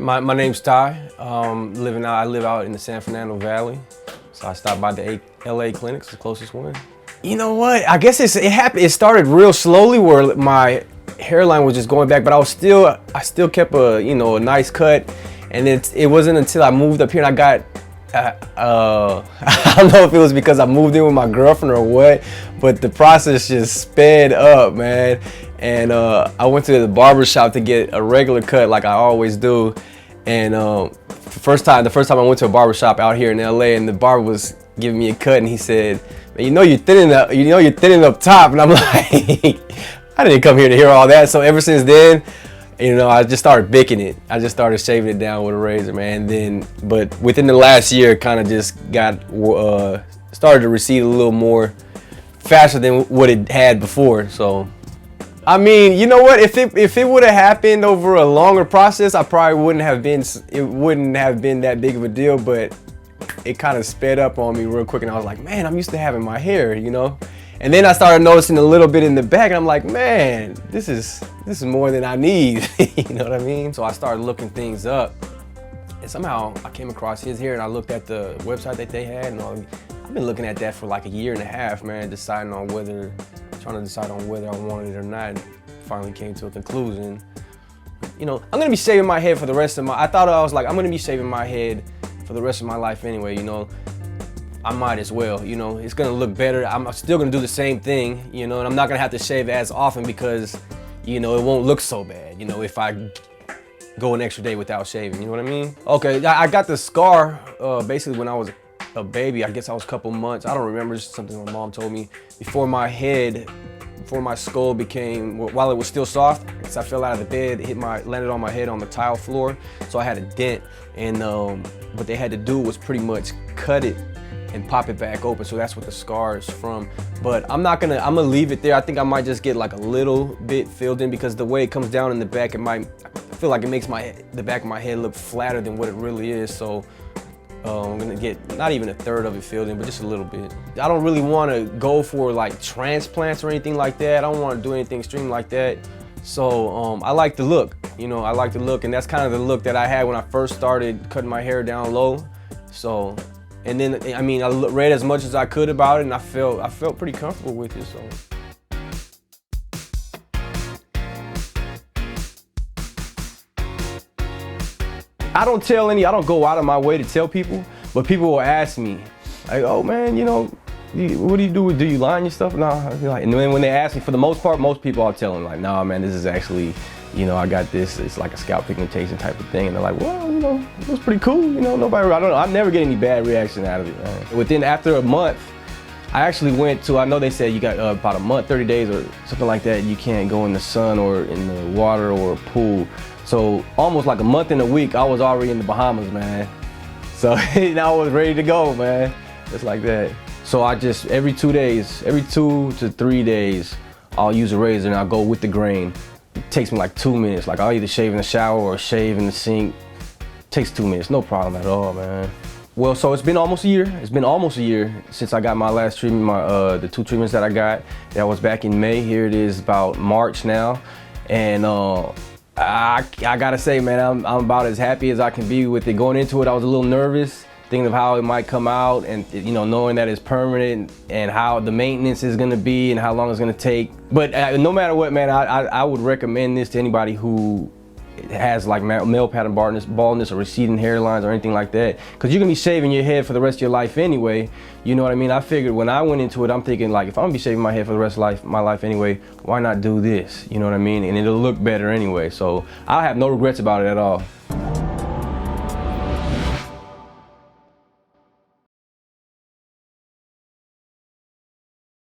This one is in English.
My name's Ty. I live out in the San Fernando Valley. So I stopped by the LA clinics, the closest one. You know what? I guess it happened. It started real slowly where my hairline was just going back, but I still kept a nice cut. And it wasn't until I moved up here and I got I don't know if it was because I moved in with my girlfriend or what, but the process just sped up, man. And I went to the barber shop to get a regular cut like I always do. And the first time I went to a barber shop out here in LA, and the barber was giving me a cut, and he said, "Man, you're thinning up top." And I'm like, I didn't come here to hear all that. So ever since then, I just started bicking it. I just started shaving it down with a razor, man. But within the last year, it kind of just got started to recede a little more faster than what it had before. So, I mean, you know what? If it would have happened over a longer process, I probably wouldn't have been that big of a deal. But it kind of sped up on me real quick, and I was like, man, I'm used to having my hair, And then I started noticing a little bit in the back, and I'm like, man, this is more than I need. You know what I mean? So I started looking things up, and somehow I came across his hair, and I looked at the website that they had, and I've been looking at that for like a year and a half, man, trying to decide on whether I wanted it or not. And finally came to a conclusion. I'm gonna be shaving my head for the rest of I'm gonna be shaving my head for the rest of my life anyway. I might as well, it's gonna look better. I'm still gonna do the same thing, and I'm not gonna have to shave as often because, it won't look so bad, if I go an extra day without shaving, you know what I mean? Okay, I got the scar basically when I was a baby. I guess I was a couple months. I don't remember, it's something my mom told me. Before my skull became, while it was still soft, because I fell out of the bed, landed on my head on the tile floor, so I had a dent, and what they had to do was pretty much cut it and pop it back open, so that's what the scar is from. But I'm gonna leave it there. I think I might just get like a little bit filled in, because the way it comes down in the back, I feel like it makes the back of my head look flatter than what it really is. So I'm gonna get not even a third of it filled in, but just a little bit. I don't really want to go for like transplants or anything like that. I don't want to do anything extreme like that. So I like the look, I like the look, and that's kind of the look that I had when I first started cutting my hair down low. So. And then, I read as much as I could about it, and I felt pretty comfortable with it, so. I don't go out of my way to tell people, but people will ask me, like, oh man, what do you do? Do you line your stuff? No, and then when they ask me, for the most part, most people I'll tell them like, nah man, this is actually, I got this, it's like a scalp pigmentation type of thing. And they're like, well, it was pretty cool. I never get any bad reaction out of it, man. After a month, I actually I know they said you got about a month, 30 days or something like that, you can't go in the sun or in the water or a pool. So almost like a month and a week, I was already in the Bahamas, man. So I was ready to go, man, just like that. So I just, every 2 to 3 days, I'll use a razor and I'll go with the grain. It takes me like 2 minutes. Like I'll either shave in the shower or shave in the sink. It takes 2 minutes, no problem at all, man. Well, so it's been almost a year. It's been almost a year since I got my last treatment, the 2 treatments that I got. That was back in May. Here it is about March now. And I gotta say, man, I'm about as happy as I can be with it. Going into it, I was a little nervous, thinking of how it might come out, and knowing that it's permanent and how the maintenance is gonna be and how long it's gonna take. But no matter what, man, I would recommend this to anybody who has like male pattern baldness or receding hairlines or anything like that, because you're gonna be shaving your head for the rest of your life anyway. You know what I mean? I figured when I went into it, I'm thinking like, if I'm gonna be shaving my head for the rest of my life anyway, why not do this? You know what I mean? And it'll look better anyway. So I have no regrets about it at all.